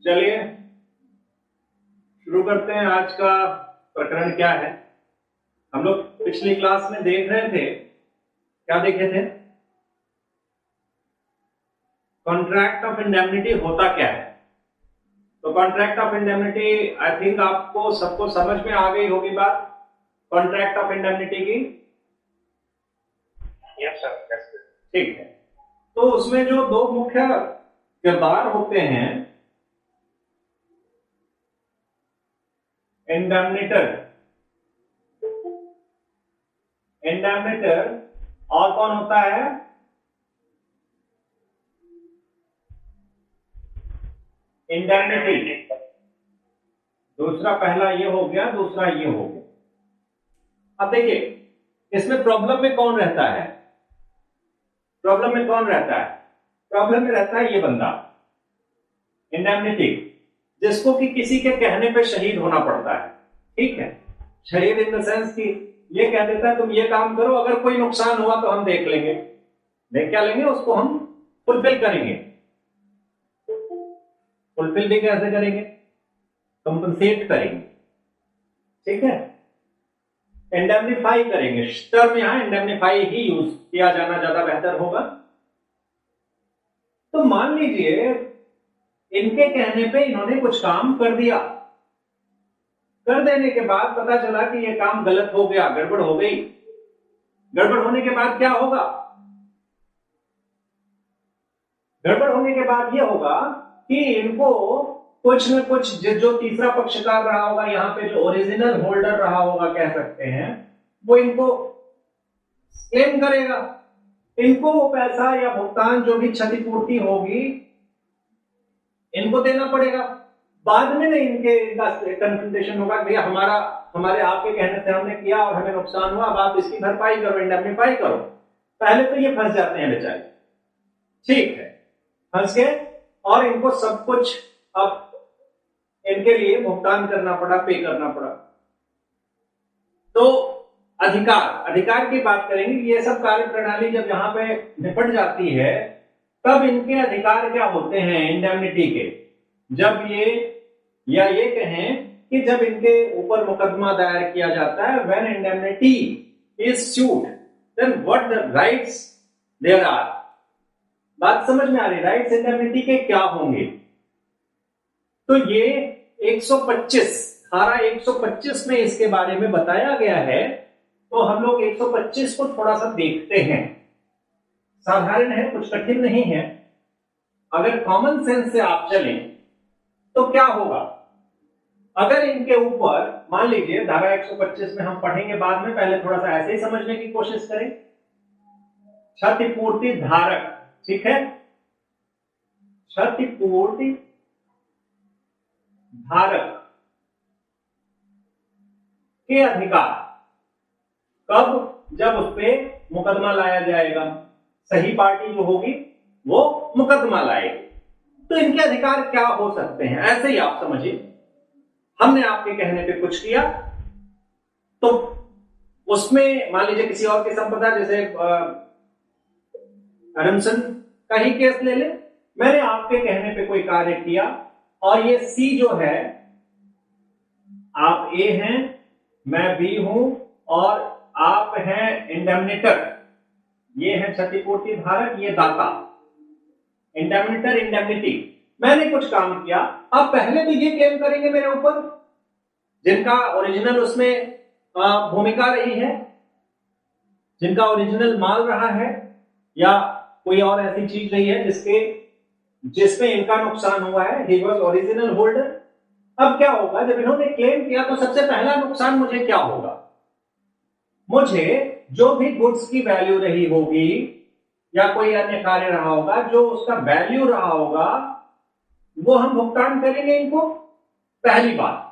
चलिए शुरू करते हैं। आज का प्रकरण क्या है? हम लोग पिछली क्लास में देख रहे थे, क्या देखे थे? कॉन्ट्रैक्ट ऑफ इंडेमनिटी होता क्या है। तो contract of indemnity I think आपको सबको समझ में आ गई होगी बात कॉन्ट्रैक्ट ऑफ इंडेमनिटी की। Yes sir. ठीक है, तो उसमें जो दो मुख्य किरदार होते हैं, इंडेमनिटर और कौन होता है? इंडेमनिटी। दूसरा, पहला ये हो गया, दूसरा ये हो गया। अब देखिए इसमें प्रॉब्लम में कौन रहता है? प्रॉब्लम में रहता है ये बंदा, इंडेमनिटी, जिसको कि किसी के कहने पे शहीद होना पड़ता है। ठीक है, शहीद इन द सेंस कि ये कह देता है तुम ये काम करो, अगर कोई नुकसान हुआ तो हम देख लेंगे। देख क्या लेंगे? उसको हम फुलफिल करेंगे। फुलफिल भी कैसे करेंगे? कंपनसेट करेंगे। ठीक है, इंडेमनिफाई करेंगे। टर्म यहां इंडेमनिफाई ही यूज किया जाना ज्यादा बेहतर होगा। तो मान लीजिए इनके कहने पे इन्होंने कुछ काम कर दिया, कर देने के बाद पता चला कि यह काम गलत हो गया, गड़बड़ हो गई। गड़बड़ होने के बाद क्या होगा? गड़बड़ होने के बाद यह होगा कि इनको कुछ न कुछ जो तीसरा पक्षकार रहा होगा, यहां पे जो ओरिजिनल होल्डर रहा होगा कह सकते हैं, वो इनको क्लेम करेगा। इनको वो पैसा या भुगतान जो भी क्षतिपूर्ति होगी इनको देना पड़ेगा। बाद में नहीं इनके कंसल्टेशन होगा, भैया हमारे आपके कहने से हमने किया और हमें नुकसान हुआ, अब आप इसकी भरपाई करो, इंडेमनिफाई करो। पहले तो ये फंस जाते हैं बेचारे। ठीक है, फंस गए और इनको सब कुछ अब इनके लिए भुगतान करना पड़ा, पे करना पड़ा। तो अधिकार की बात करेंगे। ये सब कार्य प्रणाली जब यहां पे निपट जाती है तब इनके अधिकार क्या होते हैं इंडेमनिटी के? जब ये कहें कि जब इनके ऊपर मुकदमा दायर किया जाता है, when indemnity is suit, then what the rights there are. बात समझ में आ रही? राइट्स इंडेमनिटी के क्या होंगे? तो ये 125 धारा 125 में इसके बारे में बताया गया है। तो हम लोग 125 को थोड़ा सा देखते हैं। साधारण है, कुछ कठिन नहीं है। अगर कॉमन सेंस से आप चलें तो क्या होगा? अगर इनके ऊपर मान लीजिए धारा 125 में हम पढ़ेंगे बाद में, पहले थोड़ा सा ऐसे ही समझने की कोशिश करें। क्षतिपूर्ति धारक, ठीक है, क्षतिपूर्ति धारक के अधिकार कब? जब उस पर मुकदमा लाया जाएगा। सही पार्टी जो होगी वो मुकदमा लाएगी। तो इनके अधिकार क्या हो सकते हैं? ऐसे ही आप समझिए, हमने आपके कहने पे कुछ किया तो उसमें मान लीजिए किसी और की संपदा, जैसे एडमसन का ही केस ले ले। मैंने आपके कहने पे कोई कार्य किया और ये सी जो है, आप ए हैं, मैं बी हूं और आप हैं इंडेमनिटर। ये है क्षतिपूर्ति धारक, ये दाता। इंडेमनिटर, इंडेमनिटी। मैंने कुछ काम किया, अब पहले तो ये क्लेम करेंगे मेरे ऊपर जिनका ओरिजिनल उसमें भूमिका रही है, जिनका ओरिजिनल माल रहा है या कोई और ऐसी चीज रही है जिसमें इनका नुकसान हुआ है। He was original holder. अब क्या होगा? जब इन्होंने क्लेम किया तो सबसे पहला नुकसान मुझे क्या होगा? मुझे जो भी गुड्स की वैल्यू रही होगी या कोई अन्य कार्य रहा होगा, जो उसका वैल्यू रहा होगा, वो हम भुगतान करेंगे इनको। पहली बात,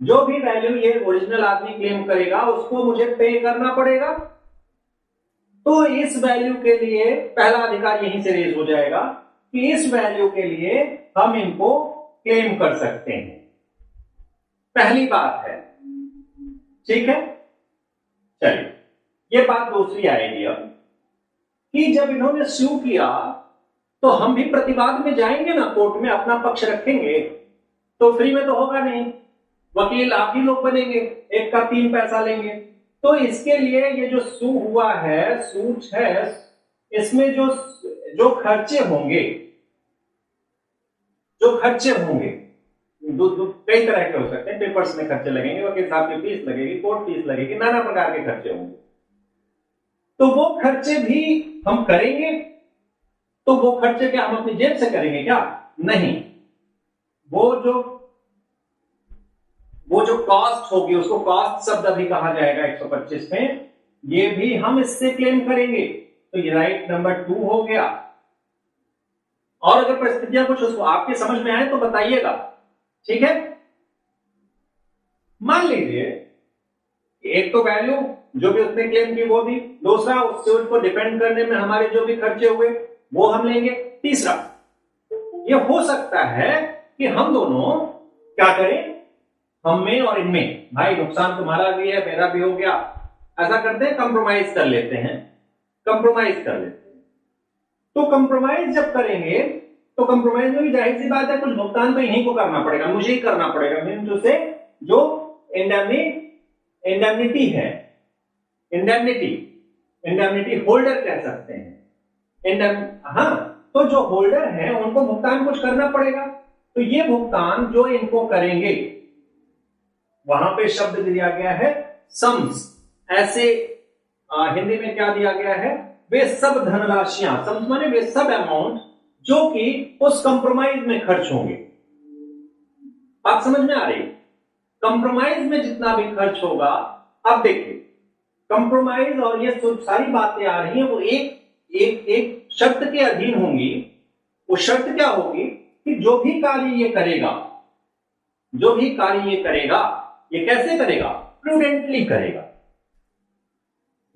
जो भी वैल्यू ये ओरिजिनल आदमी क्लेम करेगा उसको मुझे पे करना पड़ेगा। तो इस वैल्यू के लिए पहला अधिकार यहीं से रेज हो जाएगा कि इस वैल्यू के लिए हम इनको क्लेम कर सकते हैं। पहली बात है, ठीक है। चलिए, ये बात दूसरी आएगी अब कि जब इन्होंने स्यू किया तो हम भी प्रतिवाद में जाएंगे ना, कोर्ट में अपना पक्ष रखेंगे, तो फ्री में तो होगा नहीं, वकील आप ही लोग बनेंगे, एक का 3 पैसा लेंगे। तो इसके लिए ये जो सू हुआ है, सूट है, इसमें जो जो खर्चे होंगे, कई तरह के हो सकते हैं, पेपर्स में खर्चे लगेंगे, वकील साहब की फीस लगेगी, कोर्ट फीस लगेगी, नाना प्रकार के खर्चे होंगे, तो वो खर्चे भी हम करेंगे। तो वो खर्चे क्या हम अपनी जेब से करेंगे क्या? नहीं, वो जो कॉस्ट होगी उसको कॉस्ट शब्द अभी कहा जाएगा 125 में, ये भी हम इससे क्लेम करेंगे। तो ये राइट नंबर 2 हो गया। और अगर परिस्थितियां कुछ उसको आपके समझ में आए तो बताइएगा, ठीक है। मान लीजिए एक तो वैल्यू जो भी उसने क्लेम की वो दी, दूसरा उससे उसको डिपेंड करने में हमारे जो भी खर्चे हुए वो हम लेंगे, तीसरा ये हो सकता है कि हम दोनों क्या करें, हम में और इनमें, भाई नुकसान तुम्हारा भी है मेरा भी हो गया, ऐसा करते हैं कंप्रोमाइज कर लेते हैं। तो कंप्रोमाइज जब करेंगे तो कंप्रोमाइज में भी जाहिर सी बात है कुछ भुगतान तो इन्हीं को करना पड़ेगा, मुझे ही करना पड़ेगा, जो इंडेमनिटी है, इंडेमनिटी होल्डर कह सकते हैं। हाँ, तो जो होल्डर है उनको भुगतान कुछ करना पड़ेगा, तो ये भुगतान जो इनको करेंगे, वहां पे शब्द दिया गया है सम्स, ऐसे हिंदी में क्या दिया गया है, वे सब धनराशियां, सम्स माने वे सब अमाउंट जो कि उस कंप्रोमाइज में खर्च होंगे। बात समझ में आ रही? कंप्रोमाइज में जितना भी खर्च होगा, अब देखिए कंप्रोमाइज और ये सारी बातें आ रही हैं, वो एक शर्त के अधीन होंगी। वो शर्त क्या होगी कि जो भी कार्य ये करेगा, ये कैसे करेगा? प्रूडेंटली करेगा।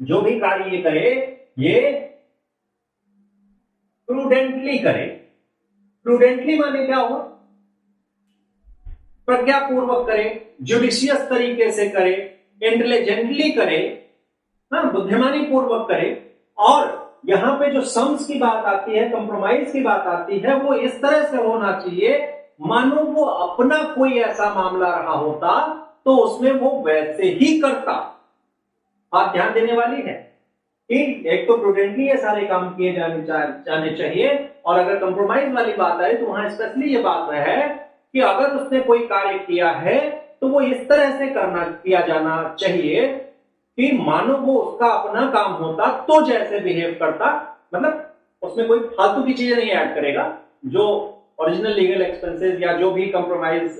जो भी कार्य ये करे, ये प्रूडेंटली करे। प्रूडेंटली माने क्या हुआ? प्रज्ञापूर्वक करे, जुडिशियस तरीके से करे, इंटेलिजेंटली करे, बुद्धिमानी पूर्वक करे। और यहां पे जो सम्स की बात आती है, कंप्रोमाइज की बात आती है, वो इस तरह से होना चाहिए मानो वो अपना कोई ऐसा मामला रहा होता तो उसमें वो वैसे ही करता। बात ध्यान देने वाली है कि एक तो प्रूडेंटली ये सारे काम किए जाने चाहिए, और अगर कंप्रोमाइज वाली बात आए तो वहां स्पेशली ये बात है कि अगर उसने कोई कार्य किया है तो वो इस तरह से किया जाना चाहिए कि मानो वो उसका अपना काम होता तो जैसे बिहेव करता, मतलब उसमें कोई फालतू की चीजें नहीं ऐड करेगा। जो ओरिजिनल लीगल एक्सपेंसेस या जो भी कंप्रोमाइज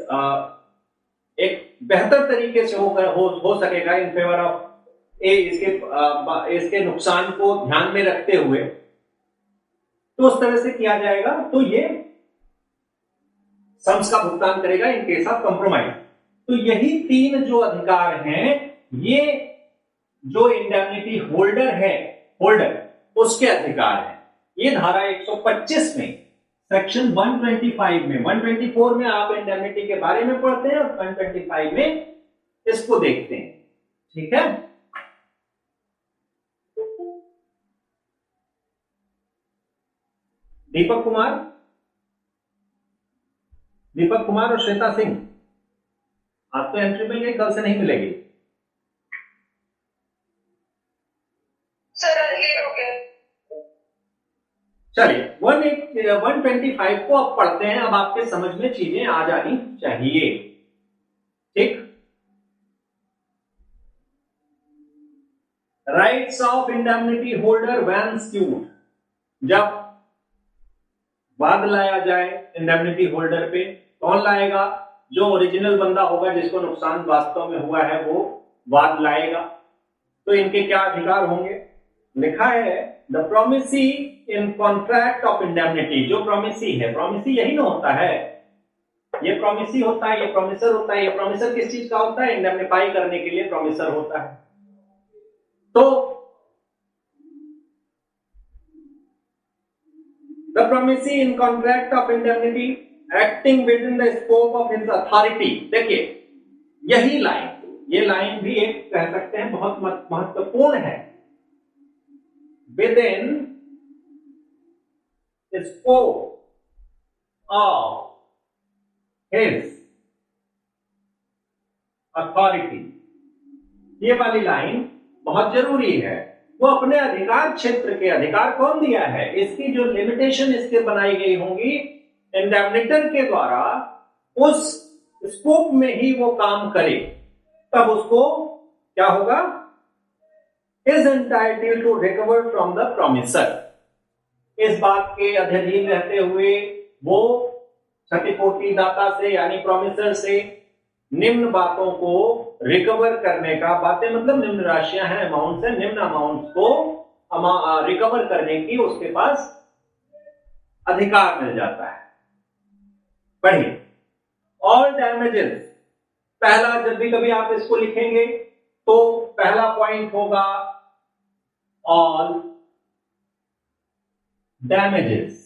एक बेहतर तरीके से हो सकेगा इन फेवर ऑफ इसके नुकसान को ध्यान में रखते हुए, तो उस तरह से किया जाएगा। तो ये सम्स का भुगतान करेगा इन केस ऑफ कंप्रोमाइज। तो यही 3 जो अधिकार हैं, ये जो इंडेमनिटी होल्डर उसके अधिकार है। ये धारा 125 में, सेक्शन 125 में, 124 में आप इंडेमनिटी के बारे में पढ़ते हैं और 125 में इसको देखते हैं, ठीक है। दीपक कुमार और श्वेता सिंह, आज तो एंट्री मिल गई, कल से नहीं मिलेगी। सर लेट हो गया। चलिए 125 को अब पढ़ते हैं। अब आपके समझ में चीजें आ जानी चाहिए, ठीक। Rights of indemnity holder when suite, जब वाद लाया जाए इंडेमनिटी होल्डर पे, कौन लाएगा? जो ओरिजिनल बंदा होगा जिसको नुकसान वास्तव में हुआ है वो वाद लाएगा। तो इनके क्या अधिकार होंगे? लिखा है the promisee in contract of indemnity. जो प्रोमिसी है, प्रोमिसी यही ना होता है, ये प्रोमिसी होता है, ये प्रोमिसर होता है। ये प्रोमिसर किस चीज का होता है? इंडेमनिफाई करने के लिए प्रोमिसर होता है। तो the promisee in contract of indemnity acting within the scope of his authority। देखिए यही लाइन, ये लाइन भी एक कह सकते हैं बहुत महत्वपूर्ण है। Within scope of his authority, ये वाली लाइन बहुत जरूरी है। वो अपने अधिकार क्षेत्र के, अधिकार कौन दिया है, इसकी जो लिमिटेशन इसके बनाई गई होंगी इंडेमनिटर के द्वारा, उस स्कोप में ही वो काम करे, तब उसको क्या होगा, is entitled to recover from the promisor. इस बात के अधीन रहते हुए वो क्षतिपूर्ति दाता से यानी प्रोमिसर से निम्न बातों को रिकवर करने का, बातें मतलब निम्न राशियां हैं, अमाउंट है, निम्न अमाउंट को रिकवर करने की उसके पास अधिकार मिल जाता है। पढ़िए, ऑल डैमेजेस, पहला जब भी कभी आप इसको लिखेंगे तो पहला पॉइंट होगा ऑल डैमेजेस,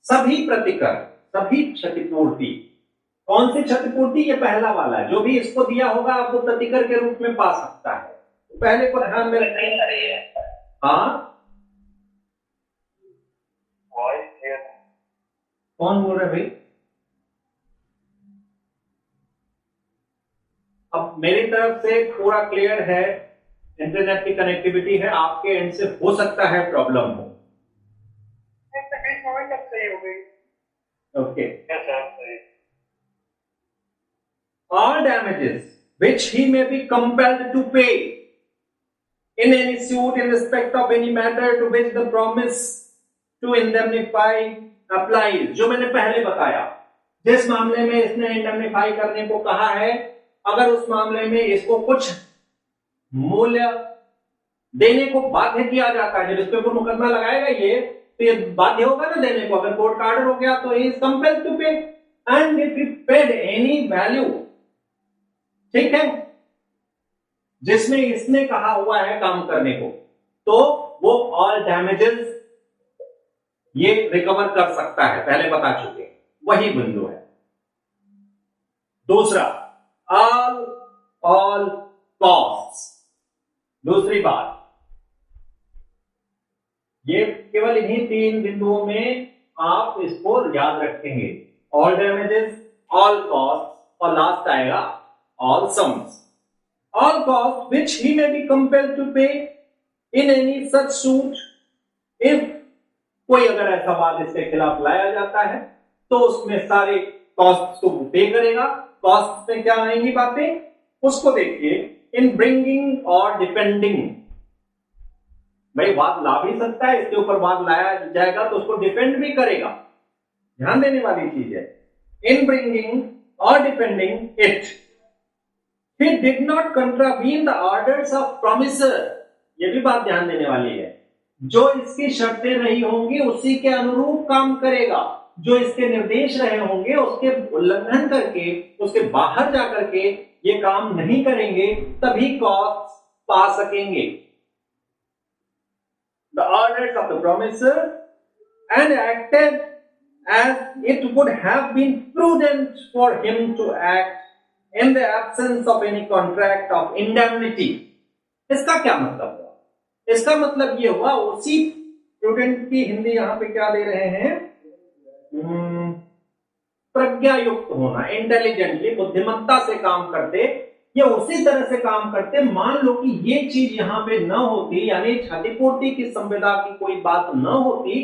सभी प्रतिकर, सभी क्षतिपूर्ति। कौन सी क्षतिपूर्ति, ये पहला वाला है, जो भी इसको दिया होगा आपको प्रतिकर के रूप में पा सकता है, तो पहले को ध्यान में रखिए। हाँ, कौन बोल रहे भाई? अब मेरी तरफ से पूरा क्लियर है, इंटरनेट की कनेक्टिविटी है, आपके एंड से हो सकता है प्रॉब्लम हो। Okay, all damages which he may be compelled to pay in any suit in respect of any matter to which the promise to indemnify applies, जो मैंने पहले बताया, जिस मामले में इसने इंडेमनिफाई करने को कहा है, अगर उस मामले में इसको कुछ मूल्य देने को बाध्य किया जाता है, जब इस पर मुकदमा लगाएगा ये, तो ये बाध्य होगा ना देने को। अगर कोर्ट का ऑर्डर हो गया तो ही इज कंपेल्ड टू पे, and if he paid any value, ठीक है, जिसमें इसने कहा हुआ है काम करने को, तो वो ऑल डैमेजेस ये रिकवर कर सकता है, पहले बता चुके, वही बिंदु है। दूसरा, ऑल कॉस्ट्स, दूसरी बात, ये केवल इन्हीं तीन बिंदुओं में आप इसको याद रखेंगे, ऑल डैमेजेस, ऑल कॉस्ट, और लास्ट आएगा all sums, all costs which he may be compelled to pay in any such suit, if कोई अगर ऐसा वाद इसके खिलाफ लाया जाता है तो उसमें सारे कॉस्ट को पे करेगा। कॉस्ट में क्या आएंगी बातें, उसको देखिए, इन ब्रिंगिंग और डिफेंडिंग, भाई वाद ला भी सकता है, इसके ऊपर वाद लाया जाएगा तो उसको डिफेंड भी करेगा, ध्यान देने वाली चीज है। इन ब्रिंगिंग और defending it, he did not contravene the orders of promiser, ये भी बात ध्यान देने वाली है, जो इसकी शर्तें रही होंगी उसी के अनुरूप काम करेगा, जो इसके निर्देश रहे होंगे उसके उल्लंघन करके, उसके बाहर जाकर के ये काम नहीं करेंगे, तभी कॉस्ट पा सकेंगे। The orders of the promiser and acted as it would have been prudent for him to act in the absence of any contract of indemnity। इसका क्या मतलब हुआ? इसका मतलब ये हुआ, उसी प्रूडेंट की हिंदी यहां पे क्या दे रहे हैं, प्रज्ञा युक्त होना, इंटेलिजेंटली, बुद्धिमत्ता से काम करते, ये उसी तरह से काम करते, मान लो कि ये चीज यहां पे न होती, यानी क्षतिपूर्ति की संविदा की कोई बात न होती,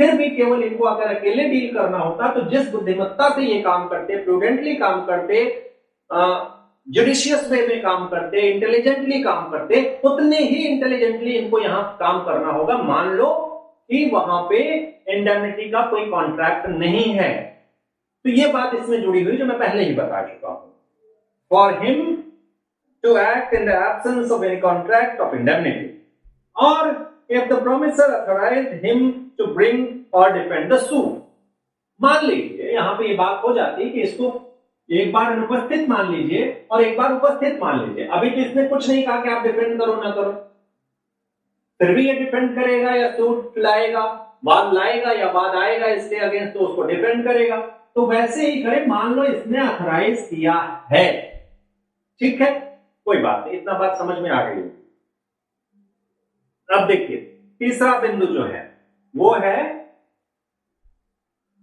फिर भी केवल इनको अगर अकेले डील करना होता, तो जिस बुद्धिमत्ता से ये काम करते, प्रूडेंटली काम करते, जुडिशियस वे में काम करते, इंटेलिजेंटली काम करते, उतने ही इंटेलिजेंटली इनको यहां काम करना होगा। मान लो कि वहां पे इंडेमनिटी का कोई कॉन्ट्रैक्ट नहीं है, तो ये बात इसमें जुड़ी हुई जो मैं पहले ही बता चुका हूं। For him to act in the absence of any contract of indemnity, और if the promisor authorized him to bring और डिफेंड द सूट। मान लीजिए यहां पे ये बात हो जाती कि इसको एक बार अनुपस्थित मान लीजिए और एक बार उपस्थित मान लीजिए, अभी तो इसने कुछ नहीं कहा कि आप डिफेंड करो ना करो, फिर भी ये डिफेंड करेगा या सूट लाएगा, वाद लाएगा या वाद आएगा इसके अगेंस्ट, तो उसको डिफेंड करेगा। तो वैसे ही करे, मान लो इसने ऑथराइज किया है, ठीक है, कोई बात नहीं, इतना बात समझ में आ गई। अब देखिए तीसरा बिंदु जो है वो है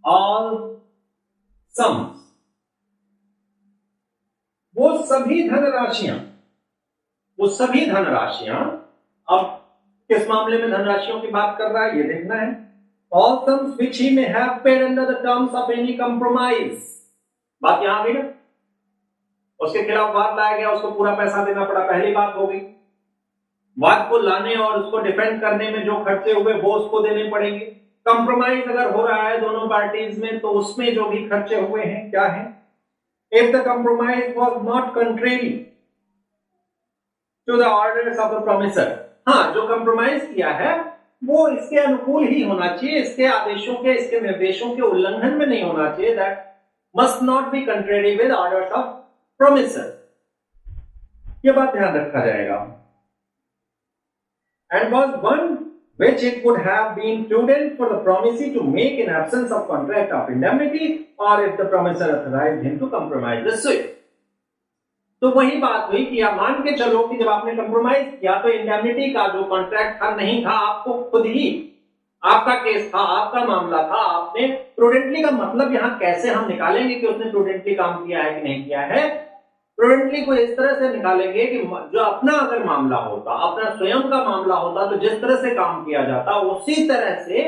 ऑल सम्स, वो सभी धनराशियां, अब किस मामले में धनराशियों की बात कर रहा है ये देखना है। All sums which he may have paid under the terms of any compromise, बात यहां आ गई ना, उसके खिलाफ वाद लाया गया, उसको पूरा पैसा देना पड़ा, पहली बात हो गई। वाद को लाने और उसको डिफेंड करने में जो खर्चे हुए वो उसको देने पड़ेंगे। कंप्रोमाइज अगर हो रहा है दोनों पार्टीज में तो उसमें जो भी खर्चे हुए हैं क्या है, if the compromise was not contrary to the orders of the promisor, हाँ जो कंप्रोमाइज किया है वो इसके अनुकूल ही होना चाहिए, इसके आदेशों के, इसके निर्देशों के उल्लंघन में नहीं होना चाहिए। That must not be contrary with orders of promisor, ये बात ध्यान रखा जाएगा। And was one which it would have been prudent for the promisee to make in absence of contract of indemnity, or if the promisor authorized him to compromise the suit। तो वही बात हुई कि आप मान के चलो कि जब आपने कंप्रोमाइज किया तो इंडेमनिटी का जो कॉन्ट्रैक्ट था नहीं था, आपको खुद ही, आपका केस था, आपका मामला था, आपने प्रूडेंटली का मतलब यहां कैसे हम निकालेंगे कि उसने प्रूडेंटली काम किया है कि नहीं किया है। प्रूडेंटली को इस तरह से निकालेंगे कि जो अपना अगर मामला होता, अपना स्वयं का मामला होता तो जिस तरह से काम किया जाता उसी तरह से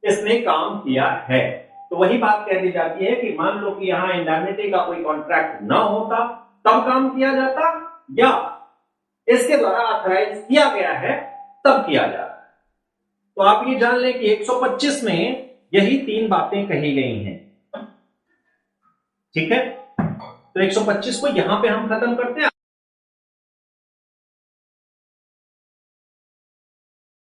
इसने काम किया है। तो वही बात कह दी जाती है कि मान लो कि यहां इंडेमनिटी का कोई कॉन्ट्रैक्ट ना होता तब काम किया जाता, या इसके द्वारा ऑथराइज किया गया है तब किया जाता। तो आप ये जान लें कि 125 में यही तीन बातें कही गई हैं, ठीक है। तो 125 को यहां पे हम खत्म करते हैं।